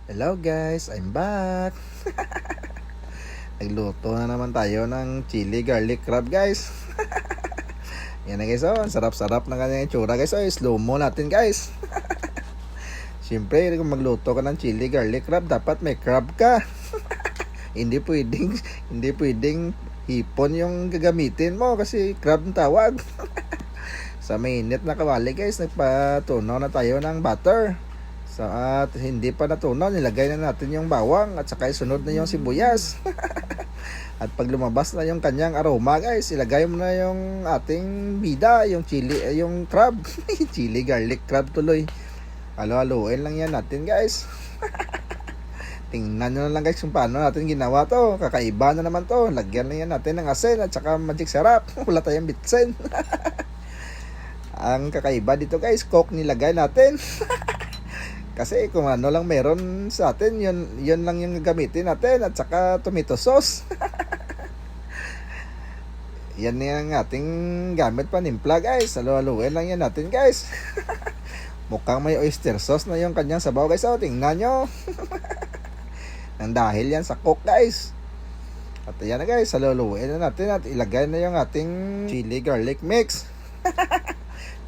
Hello guys, I'm back. Nagluto na naman tayo ng chili garlic crab guys. Yan na guys, oh, ang sarap-sarap na kanyang itsura guys. Oh, slow mo natin guys. Siyempre, kung magluto ka ng chili garlic crab, dapat may crab ka. hindi pwedeng, hindi pwedeng hipon yung gagamitin mo kasi crab ang tawag. Sa mainit na kawali guys, nagpatunaw na tayo ng butter. At hindi pa natunaw, nilagay na natin yung bawang at saka isunod na yung sibuyas. At pag lumabas na yung kanyang aroma guys, ilagay mo na yung ating bida, yung chili, yung crab. Chili garlic crab tuloy. Halo-haloin lang yan natin guys. Tingnan nyo na lang guys kung paano natin ginawa to. Kakaiba na naman to. Lagyan na yan natin ng asin at saka magic sarap. Wala tayong bitsin. Ang kakaiba dito guys, coke nilagay natin. Kasi kung ano lang meron sa atin, yun lang yung gagamitin natin at saka tomato sauce. Yan yung ating gamit panimpla guys. Halo-haloin lang yan natin guys. Mukhang may oyster sauce na yung kanyang sabaw guys. O, tingnan nyo. Nang dahil yan sa coke guys. At yan na guys, halo-haloin na natin at ilagay na yung ating chili garlic mix.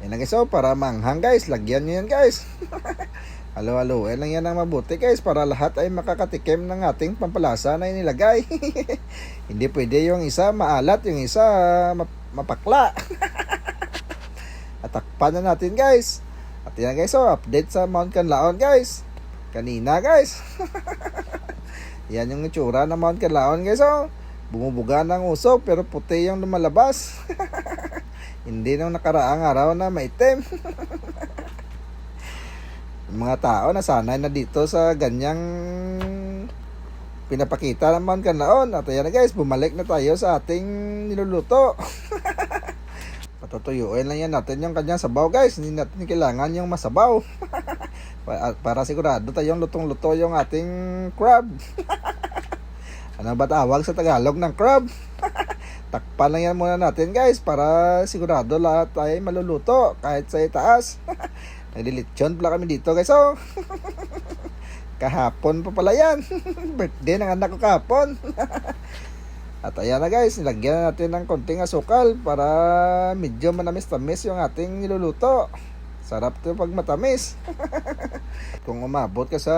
Yan na guys, o, para manghang guys. Lagyan nyo yan guys. Halo-haloin lang yan ng mabuti guys para lahat ay makakatikim ng ating pampalasa na inilagay. Hindi pwede yung isa maalat, yung isa mapakla. At takpan na natin guys. At yan guys, oh, update sa Mount Canlaon guys. Kanina guys. Yan yung itsura ng Mount Canlaon guys, oh. Bumubuga ng usok pero puti yung lumalabas. Hindi nung nakaraang araw na maitim. Mga tao na sanay na dito sa ganyang pinapakita ng Mount Canlaon. At ayan na guys, bumalik na tayo sa ating niluluto. Patutuyuin lang yan natin yung kanyang sabaw guys. Hindi natin kailangan yung masabaw. Para sigurado tayong lutong-luto yung ating crab. Ano ba tawag sa Tagalog ng crab? Takpan lang yan muna natin guys para sigurado lahat ay maluluto kahit sa itaas. Naglilitsyon pala kami dito guys, oh. Kahapon pa pala yan. Birthday ng anak ko kahapon. At ayan na guys, nilagyan natin ng konting asukal para medyo manamis-tamis yung ating niluluto. Sarap to pag matamis. Kung umabot ka sa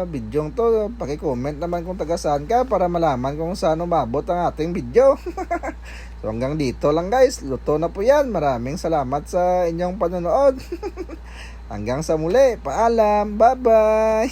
bidyong to, paki-comment naman kung taga saan ka para malaman kung saan umabot ang ating video. So hanggang dito lang guys, luto na po yan. Maraming salamat sa inyong panonood. Hanggang sa muli, paalam, bye bye.